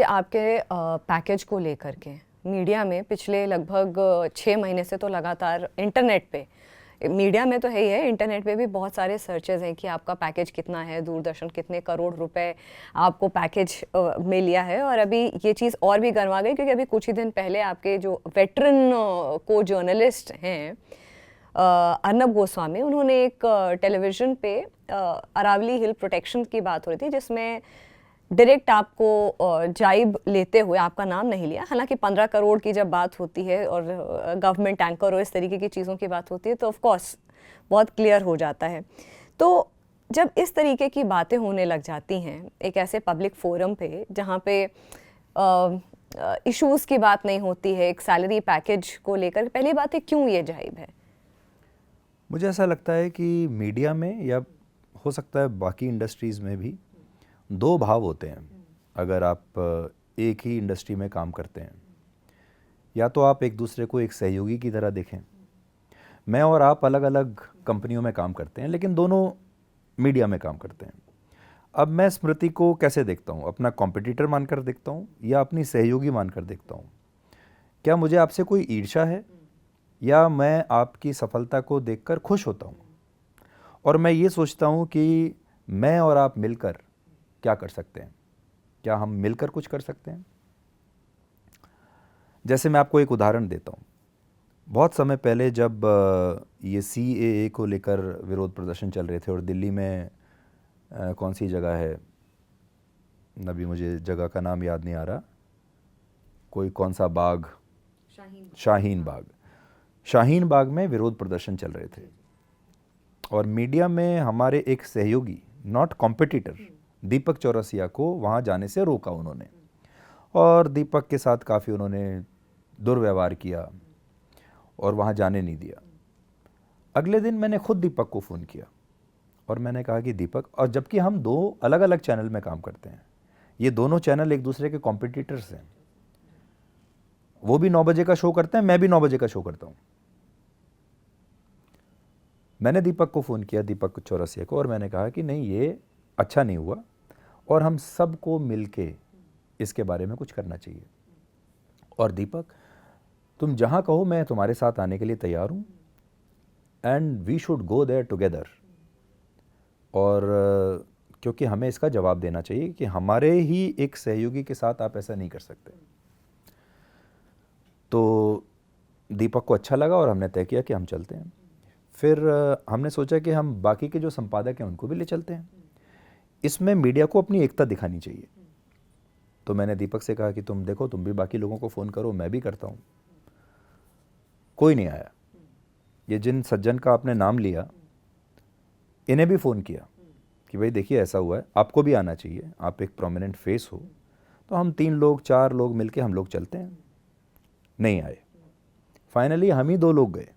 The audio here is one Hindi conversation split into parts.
आपके पैकेज को लेकर के मीडिया में पिछले लगभग 6 महीने से तो लगातार इंटरनेट पे, मीडिया में तो है ही है, इंटरनेट पे भी बहुत सारे सर्चेज हैं कि आपका पैकेज कितना है, दूरदर्शन कितने करोड़ रुपए आपको पैकेज में लिया है। और अभी ये चीज़ और भी गरमा गई क्योंकि अभी कुछ ही दिन पहले आपके जो वेटरन को जर्नलिस्ट हैं अर्नब गोस्वामी, उन्होंने एक टेलीविज़न पे अरावली हिल प्रोटेक्शन की बात हो रही थी जिसमें डायरेक्ट आपको जाइब लेते हुए आपका नाम नहीं लिया। हालांकि 15 करोड़ की जब बात होती है और गवर्नमेंट टैंकर और इस तरीके की चीज़ों की बात होती है तो ऑफ कोर्स बहुत क्लियर हो जाता है। तो जब इस तरीके की बातें होने लग जाती हैं एक ऐसे पब्लिक फोरम पे जहाँ पे इश्यूज़ की बात नहीं होती है, एक सैलरी पैकेज को लेकर, पहली बात है क्यों ये जाइब है? मुझे ऐसा लगता है कि मीडिया में या हो सकता है बाकी इंडस्ट्रीज़ में भी दो भाव होते हैं। अगर आप एक ही इंडस्ट्री में काम करते हैं, या तो आप एक दूसरे को एक सहयोगी की तरह देखें। मैं और आप अलग अलग कंपनियों में काम करते हैं लेकिन दोनों मीडिया में काम करते हैं। अब मैं स्मृति को कैसे देखता हूँ, अपना कॉम्पिटिटर मानकर देखता हूँ या अपनी सहयोगी मानकर देखता हूँ? क्या मुझे आपसे कोई ईर्ष्या है या मैं आपकी सफलता को देखकर खुश होता हूँ और मैं ये सोचता हूँ कि मैं और आप मिलकर क्या कर सकते हैं, क्या हम मिलकर कुछ कर सकते हैं? जैसे मैं आपको एक उदाहरण देता हूँ। बहुत समय पहले जब ये CAA को लेकर विरोध प्रदर्शन चल रहे थे और दिल्ली में कौन सी जगह है, अभी मुझे जगह का नाम याद नहीं आ रहा, कोई कौन सा बाग, शाहीन बाग में विरोध प्रदर्शन चल रहे थे और मीडिया में हमारे एक सहयोगी, नॉट कॉम्पिटिटर, दीपक चौरसिया को वहाँ जाने से रोका उन्होंने और दीपक के साथ काफ़ी उन्होंने दुर्व्यवहार किया और वहाँ जाने नहीं दिया। अगले दिन मैंने खुद दीपक को फ़ोन किया और मैंने कहा कि दीपक, और जबकि हम दो अलग अलग चैनल में काम करते हैं, ये दोनों चैनल एक दूसरे के कॉम्पिटिटर्स हैं। वो भी 9 बजे का शो करते हैं, मैं भी 9 बजे का शो करता हूँ। मैंने दीपक को फ़ोन किया, दीपक चौरसिया को, और मैंने कहा कि नहीं, ये अच्छा नहीं हुआ और हम सबको मिलके इसके बारे में कुछ करना चाहिए। और दीपक, तुम जहाँ कहो मैं तुम्हारे साथ आने के लिए तैयार हूँ and we should go there together. और क्योंकि हमें इसका जवाब देना चाहिए कि हमारे ही एक सहयोगी के साथ आप ऐसा नहीं कर सकते। तो दीपक को अच्छा लगा और हमने तय किया कि हम चलते हैं। फिर हमने सोचा कि हम बाकी के जो संपादक हैं उनको भी ले चलते हैं। इसमें मीडिया को अपनी एकता दिखानी चाहिए। तो मैंने दीपक से कहा कि तुम देखो, तुम भी बाकी लोगों को फ़ोन करो, मैं भी करता हूँ। कोई नहीं आया। ये जिन सज्जन का आपने नाम लिया, इन्हें भी फ़ोन किया कि भाई देखिए ऐसा हुआ है, आपको भी आना चाहिए, आप एक प्रोमिनेंट फेस हो। तो हम 3 लोग 4 लोग मिलके हम लोग चलते हैं। नहीं आए। फाइनली हम ही 2 लोग गए।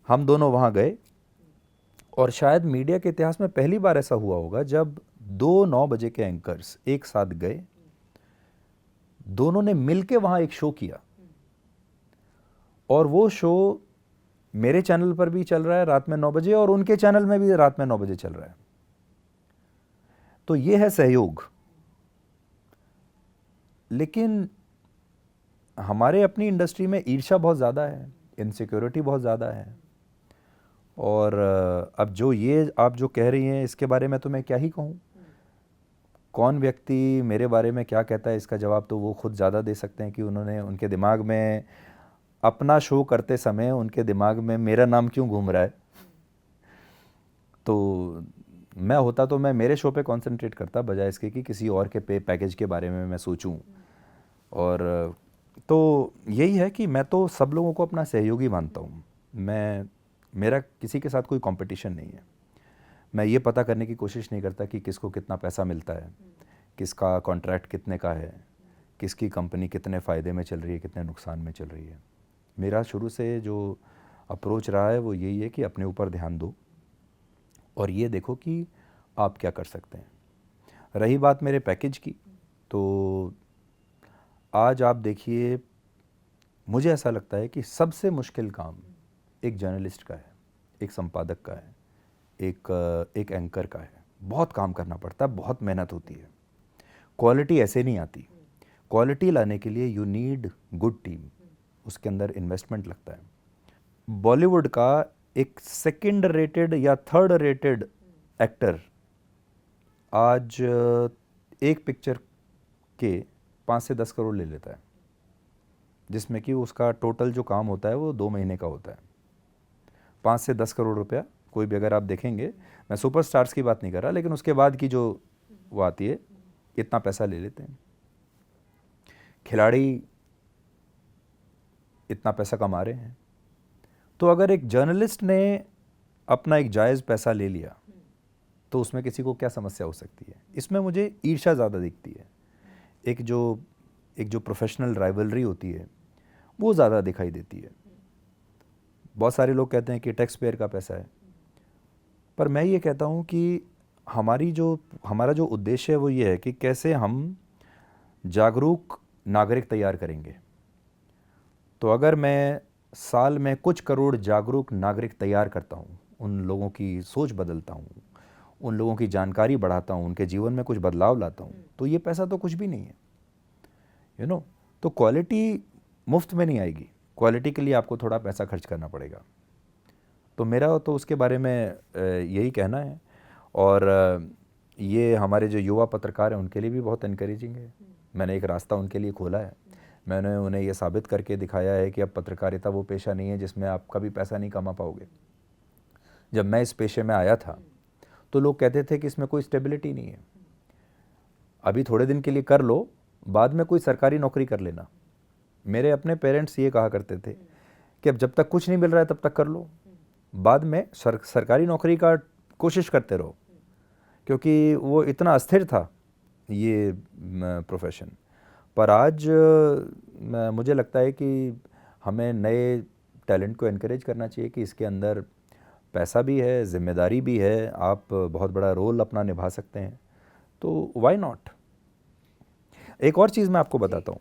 हम दोनों वहाँ गए और शायद मीडिया के इतिहास में पहली बार ऐसा हुआ होगा जब 2 9 बजे के एंकर्स एक साथ गए, दोनों ने मिलके वहाँ एक शो किया और वो शो मेरे चैनल पर भी चल रहा है रात में 9 बजे और उनके चैनल में भी रात में 9 बजे चल रहा है। तो ये है सहयोग। लेकिन हमारे अपनी इंडस्ट्री में ईर्ष्या बहुत ज़्यादा है, इनसिक्योरिटी बहुत ज़्यादा है। और अब जो ये आप जो कह रही हैं इसके बारे में तो मैं क्या ही कहूँ। कौन व्यक्ति मेरे बारे में क्या कहता है इसका जवाब तो वो खुद ज़्यादा दे सकते हैं कि उन्होंने, उनके दिमाग में अपना शो करते समय उनके दिमाग में मेरा नाम क्यों घूम रहा है। तो मैं होता तो मैं मेरे शो पे कंसंट्रेट करता बजाय इसके कि किसी और के पे पैकेज के बारे में मैं सोचूं। और तो यही है कि मैं तो सब लोगों को अपना सहयोगी मानता हूँ। मेरा किसी के साथ कोई कंपटीशन नहीं है। मैं ये पता करने की कोशिश नहीं करता कि किसको कितना पैसा मिलता है, किसका कॉन्ट्रैक्ट कितने का है, किसकी कंपनी कितने फ़ायदे में चल रही है, कितने नुकसान में चल रही है। मेरा शुरू से जो अप्रोच रहा है वो यही है कि अपने ऊपर ध्यान दो और ये देखो कि आप क्या कर सकते हैं। रही बात मेरे पैकेज की, तो आज आप देखिए, मुझे ऐसा लगता है कि सबसे मुश्किल काम एक जर्नलिस्ट का है, एक संपादक का है, एक एंकर का है। बहुत काम करना पड़ता है, बहुत मेहनत होती है, क्वालिटी ऐसे नहीं आती। क्वालिटी लाने के लिए यू नीड गुड टीम, उसके अंदर इन्वेस्टमेंट लगता है। बॉलीवुड का एक सेकंड रेटेड या थर्ड रेटेड एक्टर आज एक पिक्चर के 5 से 10 करोड़ ले लेता है, जिसमें कि उसका टोटल जो काम होता है वो 2 महीने का होता है। 5 से 10 करोड़ रुपया कोई भी, अगर आप देखेंगे, मैं सुपरस्टार्स की बात नहीं कर रहा, लेकिन उसके बाद की जो वो आती है, इतना पैसा ले लेते हैं। खिलाड़ी इतना पैसा कमा रहे हैं। तो अगर एक जर्नलिस्ट ने अपना एक जायज़ पैसा ले लिया तो उसमें किसी को क्या समस्या हो सकती है? इसमें मुझे ईर्ष्या ज़्यादा दिखती है। एक जो प्रोफेशनल राइवलरी होती है वो ज़्यादा दिखाई देती है। बहुत सारे लोग कहते हैं कि टैक्स पेयर का पैसा है, पर मैं ये कहता हूँ कि हमारा जो उद्देश्य है वो ये है कि कैसे हम जागरूक नागरिक तैयार करेंगे। तो अगर मैं साल में कुछ करोड़ जागरूक नागरिक तैयार करता हूँ, उन लोगों की सोच बदलता हूँ, उन लोगों की जानकारी बढ़ाता हूँ, उनके जीवन में कुछ बदलाव लाता हूँ, तो ये पैसा तो कुछ भी नहीं है, तो क्वालिटी मुफ्त में नहीं आएगी। क्वालिटी के लिए आपको थोड़ा पैसा खर्च करना पड़ेगा। तो मेरा तो उसके बारे में यही कहना है। और ये हमारे जो युवा पत्रकार हैं उनके लिए भी बहुत इनकरेजिंग है। मैंने एक रास्ता उनके लिए खोला है। मैंने उन्हें ये साबित करके दिखाया है कि अब पत्रकारिता वो पेशा नहीं है जिसमें आप कभी पैसा नहीं कमा पाओगे। जब मैं इस पेशे में आया था तो लोग कहते थे कि इसमें कोई स्टेबिलिटी नहीं है, अभी थोड़े दिन के लिए कर लो, बाद में कोई सरकारी नौकरी कर लेना। मेरे अपने पेरेंट्स ये कहा करते थे कि अब जब तक कुछ नहीं मिल रहा है तब तक कर लो, बाद में सरकारी नौकरी का कोशिश करते रहो, क्योंकि वो इतना अस्थिर था ये प्रोफेशन। पर आज मुझे लगता है कि हमें नए टैलेंट को एनकरेज करना चाहिए कि इसके अंदर पैसा भी है, जिम्मेदारी भी है, आप बहुत बड़ा रोल अपना निभा सकते हैं, तो व्हाई नॉट। एक और चीज़ मैं आपको बताता हूँ,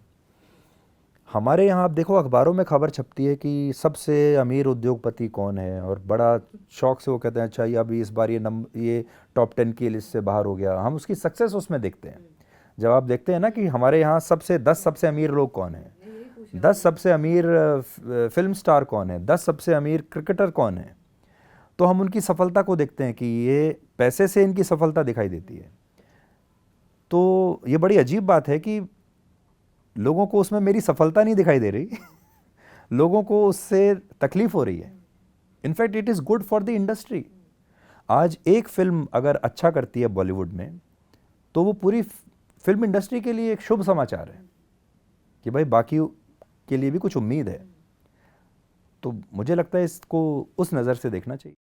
हमारे यहाँ आप देखो अखबारों में खबर छपती है कि सबसे अमीर उद्योगपति कौन है, और बड़ा शौक से वो कहते हैं अच्छा ये अभी इस बार ये टॉप 10 की लिस्ट से बाहर हो गया। हम उसकी सक्सेस उसमें देखते हैं। जब आप देखते हैं ना कि हमारे यहाँ 10 सबसे अमीर लोग कौन हैं, 10 सबसे अमीर फिल्म स्टार कौन है, 10 सबसे अमीर क्रिकेटर कौन है, तो हम उनकी सफलता को देखते हैं कि ये पैसे से इनकी सफलता दिखाई देती है। तो ये बड़ी अजीब बात है कि लोगों को उसमें मेरी सफलता नहीं दिखाई दे रही लोगों को उससे तकलीफ हो रही है। In fact it is good for the industry. आज एक फिल्म अगर अच्छा करती है बॉलीवुड में, तो वो पूरी फिल्म इंडस्ट्री के लिए एक शुभ समाचार है कि भाई बाकी के लिए भी कुछ उम्मीद है। तो मुझे लगता है इसको उस नज़र से देखना चाहिए।